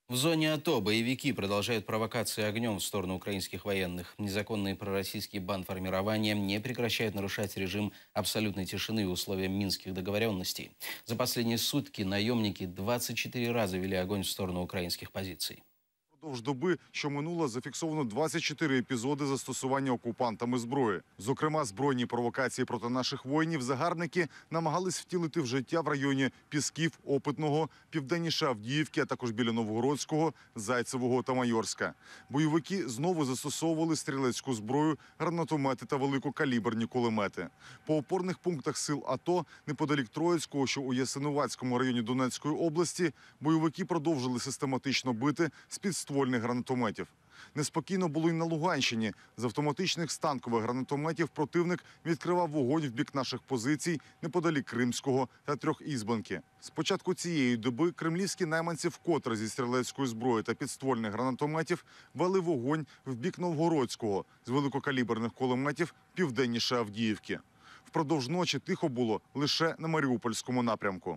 В зоне АТО боевики продолжают провокации огнем в сторону украинских военных. Незаконные пророссийские бандформирования не прекращают нарушать режим абсолютной тишины и условия минских договоренностей. За последние сутки наемники 24 раза вели огонь в сторону украинских позиций. Впродовж доби, що минуло, зафіксовано 24 епізоди застосування окупантами зброї. Зокрема, збройні провокації проти наших воїнів загарбники намагались втілити в життя в районі Пісків, Опитного, південніше Авдіївки, а також біля Новгородського, Зайцевого та Майорська. Бойовики знову застосовували стрілецьку зброю, гранатомети та великокаліберні кулемети. По опорних пунктах сил АТО, неподалік Троїцького, що у Ясинуватському районі Донецької області, бойовики продовжили систематично бити з підствольних гранатометів. Неспокійно було й на Луганщині. З автоматичних станкових гранатометів противник відкривав вогонь в бік наших позицій неподалік Кримського та Трьохізбенки. З початку цієї доби кремлівські найманці вкотре зі стрілецької зброї та підствольних гранатометів вели вогонь в бік Новгородського з великокаліберних кулеметів південніше Авдіївки. Впродовж ночі тихо було лише на Маріупольському напрямку.